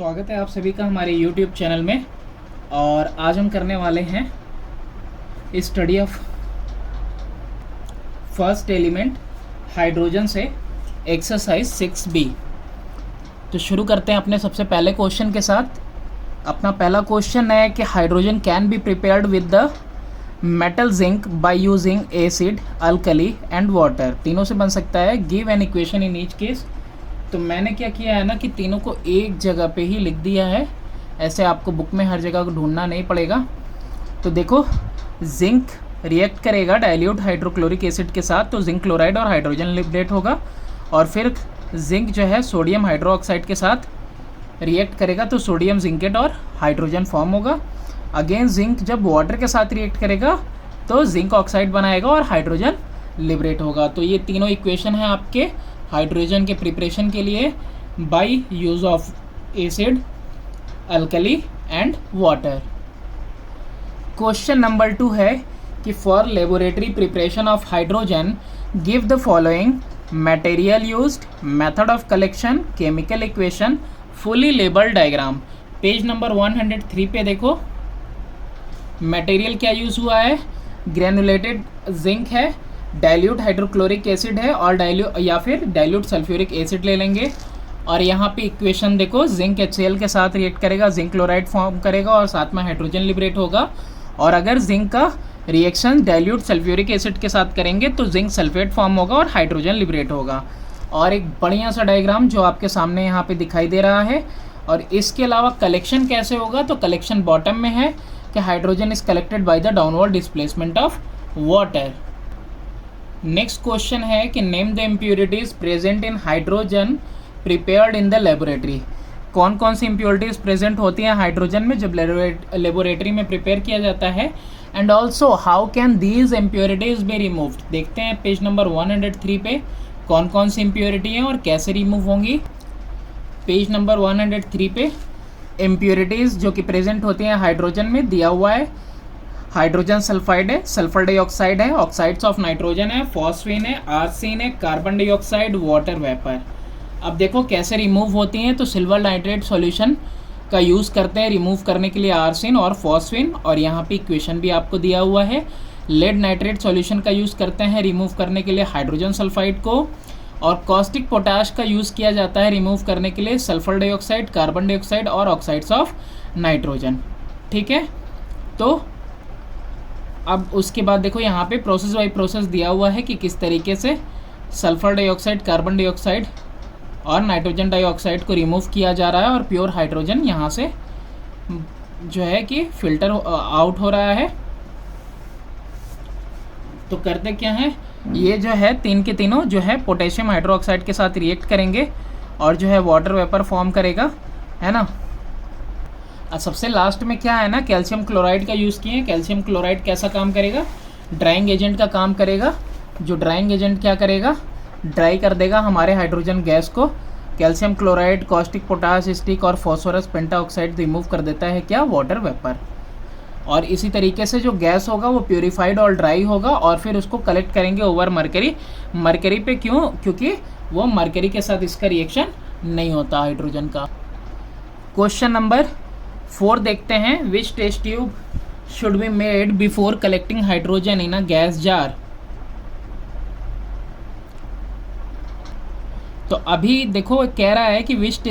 स्वागत है आप सभी का हमारे YouTube चैनल में। और आज हम करने वाले हैं study of first element hydrogen से एक्सरसाइज 6B। तो शुरू करते हैं अपने सबसे पहले क्वेश्चन के साथ। अपना पहला क्वेश्चन है कि hydrogen can be prepared with the metal zinc by using acid, alkali and water. तीनों से बन सकता है। Give an equation in each case. तो मैंने क्या किया है ना कि तीनों को एक जगह पे ही लिख दिया है। ऐसे आपको बुक में हर जगह ढूंढना नहीं पड़ेगा। तो देखो, जिंक रिएक्ट करेगा डाइल्यूट हाइड्रोक्लोरिक एसिड के साथ, तो जिंक क्लोराइड और हाइड्रोजन लिबरेट होगा। और फिर जिंक जो है सोडियम हाइड्रोक्साइड के साथ रिएक्ट करेगा, तो सोडियम जिंकेट और हाइड्रोजन फॉर्म होगा। अगेन जिंक जब वाटर के साथ रिएक्ट करेगा तो जिंक ऑक्साइड बनाएगा और हाइड्रोजन लिबरेट होगा। तो ये तीनों इक्वेशन है आपके हाइड्रोजन के प्रिपरेशन के लिए by use of acid, alkali and water. Question number 2 है कि for laboratory preparation of hydrogen give the following material used, method of collection, chemical equation, fully labelled diagram. Page number 103 पे देखो, material क्या use हुआ है। Granulated zinc है, dilute hydrochloric acid है और डाइल्यूट सल्फ्यूरिक एसिड ले लेंगे। और यहाँ पे इक्वेशन देखो, जिंक HCl के साथ रिएक्ट करेगा, जिंक क्लोराइड फॉर्म करेगा और साथ में हाइड्रोजन लिबरेट होगा। और अगर जिंक का रिएक्शन डाइल्यूट सल्फ्यूरिक एसिड के साथ करेंगे तो जिंक सल्फेट फॉर्म होगा और हाइड्रोजन लिबरेट होगा। और एक बढ़िया सा डायग्राम जो आपके सामने यहाँ पे दिखाई दे रहा है। और इसके अलावा कलेक्शन कैसे होगा, तो कलेक्शन बॉटम में है कि hydrogen is collected by the downward displacement of water. Next question है कि name the impurities present in hydrogen prepared in the laboratory. कौन कौन सी इम्प्योरिटीज प्रेजेंट होती हैं हाइड्रोजन में जब लेबोरेटरी में प्रिपेयर किया जाता है, and also how can these impurities be removed. देखते हैं पेज नंबर 103 पे कौन कौन सी इम्प्योरिटी हैं और कैसे रिमूव होंगी। पेज नंबर 103 पे इम्प्योरिटीज़ जो कि प्रेजेंट होती हैं हाइड्रोजन में दिया हुआ है। हाइड्रोजन सल्फाइड है, सल्फर डाइऑक्साइड है, ऑक्साइड्स ऑफ नाइट्रोजन है, फॉस्फीन है, आर्सेन है, कार्बन डाइऑक्साइड, वाटर वेपर। अब देखो कैसे रिमूव होती हैं। तो सिल्वर नाइट्रेट सॉल्यूशन का यूज़ करते हैं रिमूव करने के लिए आर्सेन और फॉस्फीन, और यहाँ पे इक्वेशन भी आपको दिया हुआ है। लेड नाइट्रेट सॉल्यूशन का यूज़ करते हैं रिमूव करने के लिए हाइड्रोजन सल्फाइड को। और कॉस्टिक पोटाश का यूज़ किया जाता है रिमूव करने के लिए सल्फर डाइऑक्साइड, कार्बन डाइऑक्साइड और ऑक्साइड्स ऑफ नाइट्रोजन। ठीक है, तो अब उसके बाद देखो यहाँ पे प्रोसेस बाय प्रोसेस दिया हुआ है कि किस तरीके से सल्फर डाइऑक्साइड, कार्बन डाइऑक्साइड और नाइट्रोजन डाइऑक्साइड को रिमूव किया जा रहा है और प्योर हाइड्रोजन यहाँ से जो है कि फिल्टर आउट हो रहा है। तो करते क्या है, ये जो है तीन के तीनों जो है पोटेशियम हाइड्रोक्साइड के साथ रिएक्ट करेंगे और जो है वाटर वेपर फॉर्म करेगा, है ना। और सबसे लास्ट में क्या है ना, कैल्शियम क्लोराइड का यूज़ किए। कैल्शियम क्लोराइड कैसा काम करेगा, ड्राइंग एजेंट का काम करेगा। जो ड्राइंग एजेंट क्या करेगा, ड्राई कर देगा हमारे हाइड्रोजन गैस को। Calcium chloride caustic potash stick और फॉस्फोरस पेंटाऑक्साइड रिमूव कर देता है क्या, वाटर वेपर। और इसी तरीके से जो गैस होगा वो प्योरीफाइड और ड्राई होगा और फिर उसको कलेक्ट करेंगे ओवर मरकरी। मरकरी पे क्यों, क्योंकि वो मरकरी के साथ इसका रिएक्शन नहीं होता हाइड्रोजन का। क्वेश्चन नंबर 4 देखते हैं। Which test tube should be made before collecting hydrogen in a gas jar. तो अभी देखो कह रहा है कि विच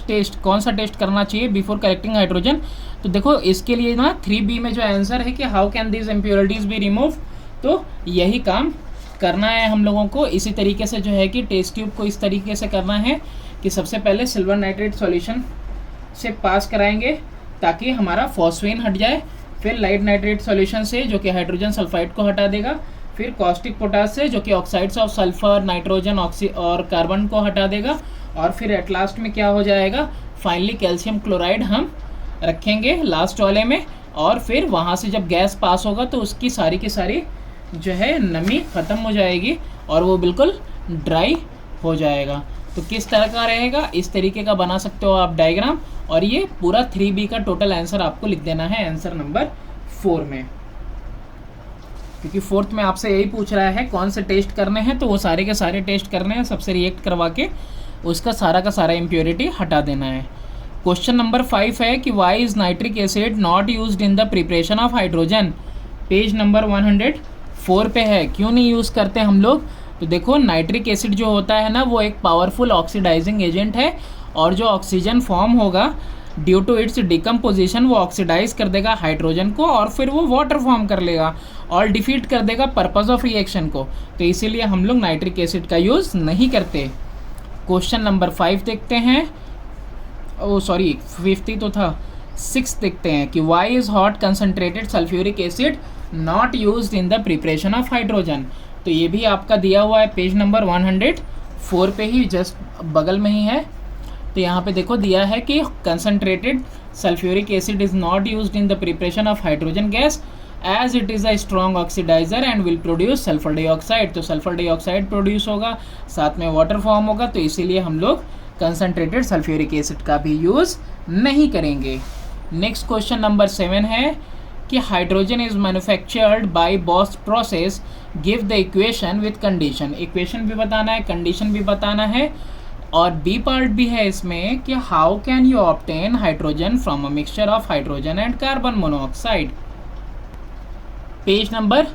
टेस्ट कौन सा टेस्ट करना चाहिए बिफोर कलेक्टिंग हाइड्रोजन। तो देखो इसके लिए ना 3B में जो आंसर है कि how can this impurities be remove, तो यही काम करना है हम लोगों को। इसी तरीके से जो है कि टेस्ट ट्यूब को इस तरीके से करना है कि सबसे पहले सिल्वर नाइट्रेट सॉल्यूशन से पास कराएंगे ताकि हमारा फॉस्फीन हट जाए, फिर लाइट नाइट्रेट सॉल्यूशन से जो कि हाइड्रोजन सल्फाइड को हटा देगा, फिर कॉस्टिक पोटाश से जो कि ऑक्साइड्स ऑफ सल्फर, नाइट्रोजन और कार्बन को हटा देगा, और फिर एट लास्ट में क्या हो जाएगा, फाइनली कैल्शियम क्लोराइड हम रखेंगे लास्ट वाले में। और फिर वहाँ से जब गैस पास होगा तो उसकी सारी की सारी जो है नमी ख़त्म हो जाएगी और वो बिल्कुल ड्राई हो जाएगा। तो किस तरह का रहेगा, इस तरीके का बना सकते हो आप डायग्राम। और ये पूरा 3B का टोटल आंसर आपको लिख देना है आंसर नंबर 4 में, क्योंकि 4th में आपसे यही पूछ रहा है कौन से टेस्ट करने हैं। तो वो सारे के सारे टेस्ट करने हैं, सबसे रिएक्ट करवा के उसका सारा का सारा इम्प्योरिटी हटा देना है। क्वेश्चन नंबर 5 है कि why is nitric acid not used in the preparation of hydrogen. Page number 104 पे है, क्यों नहीं यूज़ करते हम लोग? तो देखो नाइट्रिक एसिड जो होता है ना वो एक पावरफुल ऑक्सीडाइजिंग एजेंट है, और जो ऑक्सीजन फॉर्म होगा ड्यू टू इट्स डिकम्पोजिशन वो ऑक्सीडाइज कर देगा हाइड्रोजन को और फिर वो वाटर फॉर्म कर लेगा और डिफीट कर देगा पर्पस ऑफ रिएक्शन को। तो इसीलिए हम लोग नाइट्रिक एसिड का यूज़ नहीं करते। क्वेश्चन नंबर 5 देखते हैं, ओ सॉरी 50 तो था, 6 देखते हैं कि why is hot concentrated sulphuric acid not used in the preparation of hydrogen. तो ये भी आपका दिया हुआ है पेज नंबर 104 पे ही, जस्ट बगल में ही है। तो यहाँ पे देखो दिया है कि concentrated sulphuric acid is not used in the preparation of hydrogen gas as it is a strong oxidiser and will produce sulphur dioxide. तो सल्फर डाइऑक्साइड प्रोड्यूस होगा, साथ में वाटर फॉर्म होगा, तो इसीलिए हम लोग कंसनट्रेटेड सल्फ्यूरिक एसिड का भी यूज़ नहीं करेंगे। नेक्स्ट क्वेश्चन नंबर 7 है कि hydrogen is manufactured by boss process, give the equation with condition. Equation भी बताना है, कंडीशन भी बताना है, और बी पार्ट भी है इसमें कि how can you obtain hydrogen from a mixture of hydrogen and carbon monoxide. Page number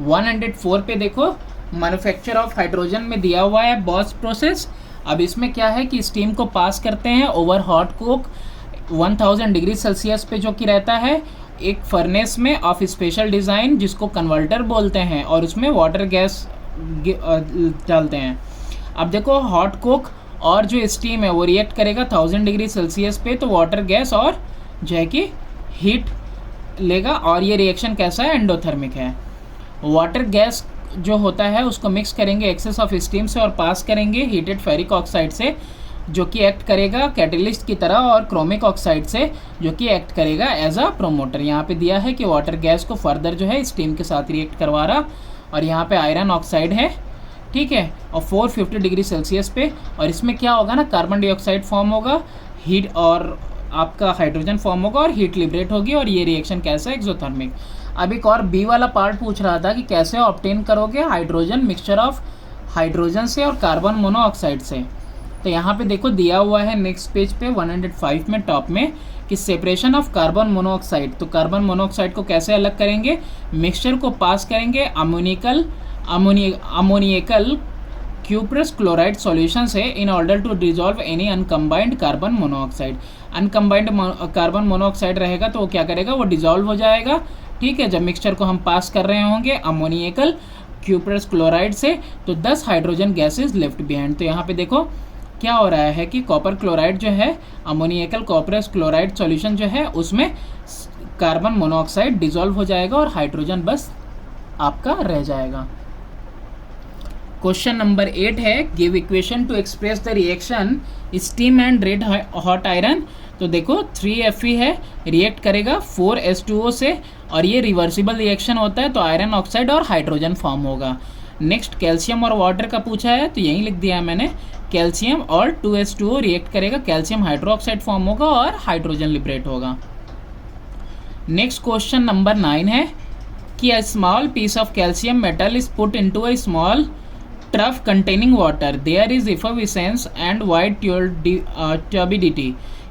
104 पे देखो मैन्युफैक्चर ऑफ हाइड्रोजन में दिया हुआ है बॉस प्रोसेस। अब इसमें क्या है कि स्टीम को पास करते हैं over hot Coke 1000 degree Celsius पे, जो कि रहता है एक फर्नेस में ऑफ स्पेशल डिज़ाइन जिसको कन्वर्टर बोलते हैं, और उसमें वाटर गैस डालते हैं। अब देखो हॉट कोक और जो स्टीम है वो रिएक्ट करेगा 1000 डिग्री सेल्सियस पे, तो वाटर गैस और जो है कि हीट लेगा, और ये रिएक्शन कैसा है, एंडोथर्मिक है। वाटर गैस जो होता है उसको मिक्स करेंगे एक्सेस ऑफ स्टीम से और पास करेंगे हीटेड फेरिक ऑक्साइड से, जो कि एक्ट करेगा कैटलिस्ट की तरह, और क्रोमिक ऑक्साइड से जो कि एक्ट करेगा एज अ प्रोमोटर। यहाँ पे दिया है कि वाटर गैस को फर्दर जो है स्टीम के साथ रिएक्ट करवा रहा, और यहाँ पे आयरन ऑक्साइड है, ठीक है, और 450 डिग्री सेल्सियस पे, और इसमें क्या होगा ना, कार्बन डाइऑक्साइड फॉर्म होगा, हीट और आपका हाइड्रोजन फॉर्म होगा और हीट लिबरेट होगी, और ये रिएक्शन कैसा है, एक्सोथर्मिक। अब एक और बी वाला पार्ट पूछ रहा था कि कैसे ऑब्टेन करोगे हाइड्रोजन मिक्सचर ऑफ हाइड्रोजन से और कार्बन मोनोऑक्साइड से। तो यहाँ पे देखो दिया हुआ है नेक्स्ट पेज पे 105 में टॉप में कि सेपरेशन ऑफ कार्बन मोनोऑक्साइड। तो कार्बन मोनोऑक्साइड को कैसे अलग करेंगे, मिक्सचर को पास करेंगे अमोनियकल क्यूप्रस क्लोराइड सॉल्यूशन से in order to dissolve any uncombined carbon monoxide. Uncombined carbon monoxide रहेगा तो वो क्या करेगा, वो डिजॉल्व हो जाएगा, ठीक है, जब मिक्सचर को हम पास कर रहे होंगे अमोनियकल क्यूप्रस क्लोराइड से, तो 10 हाइड्रोजन गैसेज लेफ्ट बिहाइंड। तो यहाँ पे देखो क्या हो रहा है कि कॉपर क्लोराइड जो है, अमोनियकल कॉपरस क्लोराइड सॉल्यूशन जो है उसमें कार्बन मोनोऑक्साइड डिजॉल्व हो जाएगा और हाइड्रोजन बस आपका रह जाएगा। क्वेश्चन नंबर 8 है give equation two express the reaction steam and red hot iron. तो देखो 3Fe है, रिएक्ट करेगा 4H2O से, और ये रिवर्सिबल रिएक्शन होता है, तो आयरन ऑक्साइड और हाइड्रोजन फॉर्म होगा। नेक्स्ट कैल्शियम और वाटर का पूछा है, तो यही लिख दिया है मैंने, कैल्शियम और 2H2O रिएक्ट करेगा, कैल्शियम हाइड्रोक्साइड फॉर्म होगा और हाइड्रोजन लिबरेट होगा। नेक्स्ट क्वेश्चन नंबर 9 है कि a small piece of calcium metal is put into a small trough containing water, there is effervescence and white turbidity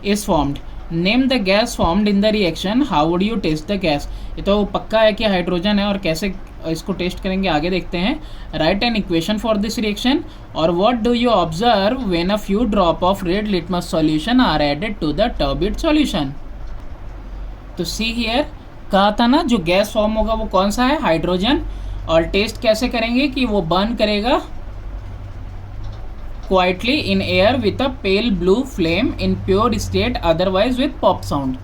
is formed. Name the gas formed in the reaction. How would you test the gas? ये तो पक्का है कि hydrogen है, और कैसे इसको test करेंगे आगे देखते हैं। Write an equation for this reaction. और what do you observe when a few drop of red litmus solution are added to the turbid solution? तो see here कहा था ना, जो गैस फॉर्म होगा वो कौन सा है, हाइड्रोजन, और टेस्ट कैसे करेंगे कि वो बर्न करेगा quietly in air with a pale blue flame in pure state, otherwise with pop sound.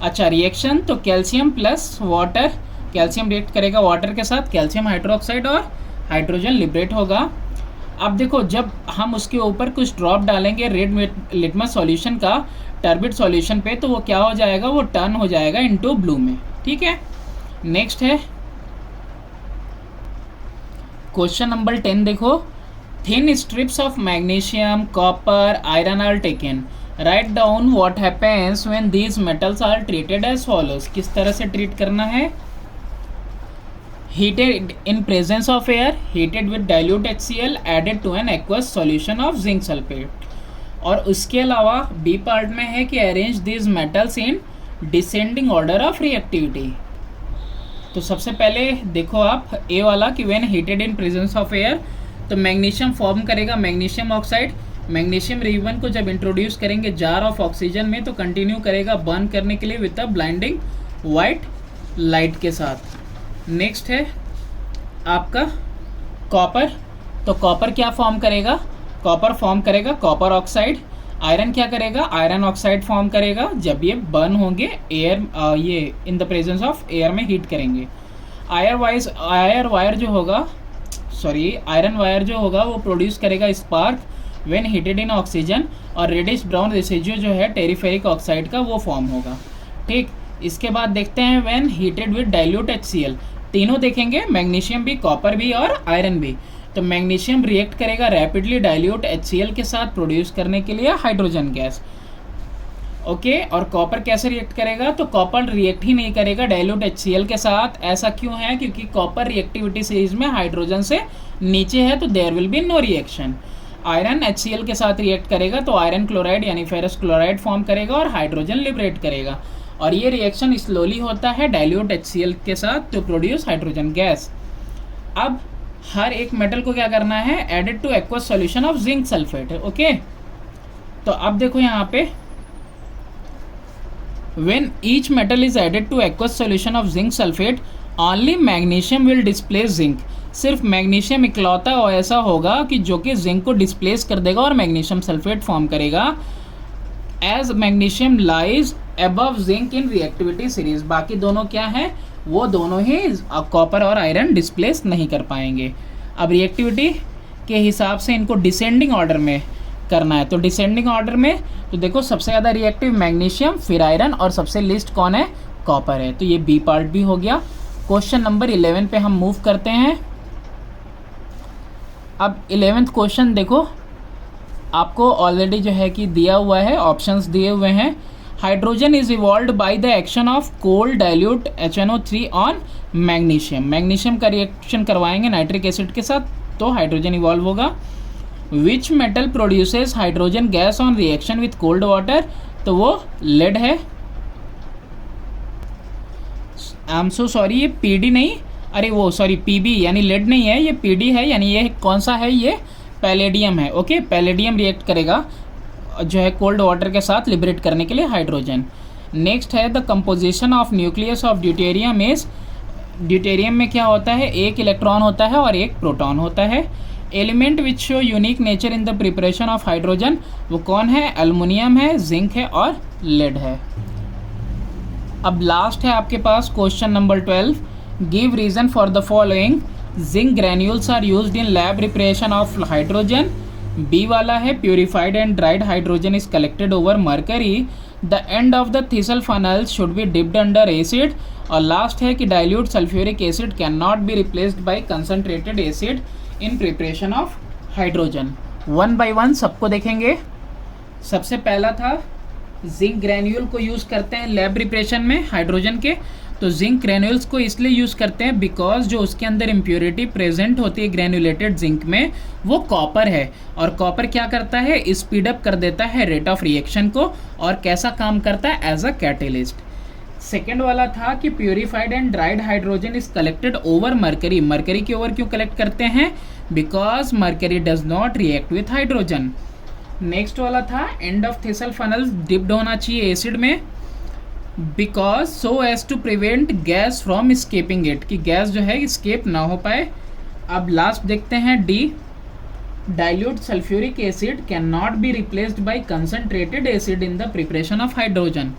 अच्छा रिएक्शन, तो calcium plus water, calcium react करेगा वाटर के साथ, कैल्शियम हाइड्रोक्साइड और हाइड्रोजन लिबरेट होगा। अब देखो जब हम उसके ऊपर कुछ ड्रॉप डालेंगे रेड लिटमस सॉल्यूशन का टर्बिड सॉल्यूशन पे, तो वो क्या हो जाएगा, वो टर्न हो जाएगा इनटू ब्लू में, ठीक है। नेक्स्ट है क्वेश्चन नंबर 10 देखो, thin strips of magnesium copper iron are taken, right down what happens when these metals are treated as follows. किस तरह से ट्रीट करना है, heated in presence of air, heated with dilute HCl, added to an aqueous solution of zinc sulfate। और उसके अलावा B part में है कि arrange this metals in descending order of reactivity. तो सबसे पहले देखो आप ए वाला कि when heated in presence of air, तो मैग्नीशियम फॉर्म करेगा मैग्नीशियम ऑक्साइड। मैग्नीशियम रिबन को जब इंट्रोड्यूस करेंगे जार ऑफ ऑक्सीजन में तो कंटिन्यू करेगा बर्न करने के लिए with a blinding white light के साथ। नेक्स्ट है आपका कॉपर। तो कॉपर क्या फॉर्म करेगा, कॉपर फॉर्म करेगा कॉपर ऑक्साइड। आयरन क्या करेगा, आयरन ऑक्साइड फॉर्म करेगा जब ये बर्न होंगे एयर ये in the presence of air में हीट करेंगे। आयरन वायर जो होगा वो प्रोड्यूस करेगा spark when heated in oxygen, और रेडिश ब्राउन रेसिड्यू जो है टेरिफेरिक ऑक्साइड का वो फॉर्म होगा। ठीक, इसके बाद देखते हैं when heated with dilute HCl। तीनों देखेंगे, मैग्नीशियम भी, कॉपर भी और आयरन भी। तो मैग्नीशियम रिएक्ट करेगा रैपिडली डाइल्यूट HCl के साथ प्रोड्यूस करने के लिए हाइड्रोजन गैस। ओके, और कॉपर कैसे रिएक्ट करेगा, तो कॉपर रिएक्ट ही नहीं करेगा डाइल्यूट HCl के साथ। ऐसा क्यों है, क्योंकि कॉपर रिएक्टिविटी सीरीज में हाइड्रोजन से नीचे है, तो there will be no reaction. Iron HCl के साथ रिएक्ट करेगा तो आयरन क्लोराइड यानी फेरस क्लोराइड फॉर्म करेगा और हाइड्रोजन लिबरेट करेगा, और ये रिएक्शन स्लोली होता है डाइल्यूट HCl के साथ टू प्रोड्यूस हाइड्रोजन गैस। अब हर एक मेटल को क्या करना है, added to aqueous solution of zinc sulphate. Okay, तो अब देखो यहाँ पे when each metal is added to aqueous solution of zinc sulfate only magnesium will displace zinc। सिर्फ मैग्नीशियम इकलौता ऐसा होगा कि जो कि जिंक को डिस्प्लेस कर देगा और मैग्नीशियम सल्फेट फॉर्म करेगा। As magnesium lies above zinc in reactivity series. बाकी दोनों क्या है, वो दोनों ही कॉपर और आयरन डिस्प्लेस नहीं कर पाएंगे। अब रिएक्टिविटी के हिसाब से इनको डिसेंडिंग ऑर्डर में करना है। तो डिसेंडिंग ऑर्डर में तो देखो सबसे ज़्यादा रिएक्टिव मैग्नीशियम, फिर आयरन और सबसे लिस्ट कौन है, कॉपर है। तो ये बी पार्ट भी हो गया। क्वेश्चन नंबर 11 पे हम मूव करते हैं। अब 11th क्वेश्चन देखो, आपको ऑलरेडी जो है कि दिया हुआ है, ऑप्शंस दिए हुए हैं। Hydrogen is evolved by the action of cold dilute HNO3 on magnesium. Magnesium का रिएक्शन करवाएंगे नाइट्रिक एसिड के साथ तो हाइड्रोजन इवॉल्व होगा। Which metal produces hydrogen gas on reaction with cold water, तो वो लेड है। आई एम सो सॉरी, ये PD नहीं, अरे वो सॉरी PB यानी लेड नहीं है, ये PD है, यानी ये कौन सा है, ये पैलेडियम है। ओके, पैलेडियम रिएक्ट करेगा जो है कोल्ड वाटर के साथ लिबरेट करने के लिए हाइड्रोजन। नेक्स्ट है the composition of nucleus of deuterium is. Deuterium में क्या होता है, एक इलेक्ट्रॉन होता है और एक प्रोटॉन होता है। Element which show unique nature in the preparation of hydrogen, वो कौन है, एल्युमिनियम है, जिंक है और लेड है। अब लास्ट है आपके पास question number 12। Give reason for the following. Zinc granules are used in lab preparation of hydrogen. B वाला है purified and dried hydrogen is collected over mercury. The end of the thistle funnel should be dipped under acid. और last है कि dilute sulphuric acid can not be replaced by concentrated acid in preparation of hydrogen. One by one सबको देखेंगे। सबसे पहला था zinc granule को use करते हैं लैब प्रिपरेशन में हाइड्रोजन के। तो जिंक ग्रैन्यूल्स को इसलिए यूज़ करते हैं बिकॉज जो उसके अंदर इम्प्योरिटी प्रेजेंट होती है ग्रैन्युलेटेड जिंक में वो कॉपर है, और कॉपर क्या करता है, स्पीड अप कर देता है रेट ऑफ रिएक्शन को, और कैसा काम करता है, एज अ कैटेलिस्ट। सेकेंड वाला था कि purified and dried hydrogen is collected over mercury. Mercury के ओवर क्यों कलेक्ट करते हैं, because mercury does not react with hydrogen. Next वाला था and of thistle funnel dipped होना चाहिए एसिड में, because so as to prevent gas from escaping it, कि गैस जो है escape ना हो पाए। अब लास्ट देखते हैं D. Dilute sulphuric acid can not be replaced by concentrated acid in the preparation of hydrogen.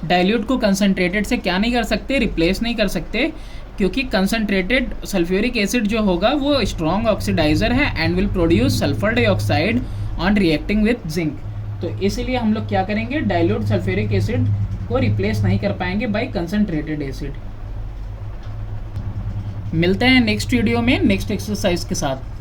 Dilute को कंसनट्रेटेड से क्या नहीं कर सकते, रिप्लेस नहीं कर सकते, क्योंकि कंसनट्रेटेड सल्फ्यूरिक एसिड जो होगा वो स्ट्रॉन्ग ऑक्सीडाइजर है and will produce sulphur dioxide on reacting with zinc. तो इसीलिए हम लोग क्या करेंगे, डाइल्यूट सल्फ्यूरिक एसिड को रिप्लेस नहीं कर पाएंगे बाय कंसनट्रेटेड एसिड। मिलते हैं नेक्स्ट वीडियो में नेक्स्ट एक्सरसाइज के साथ।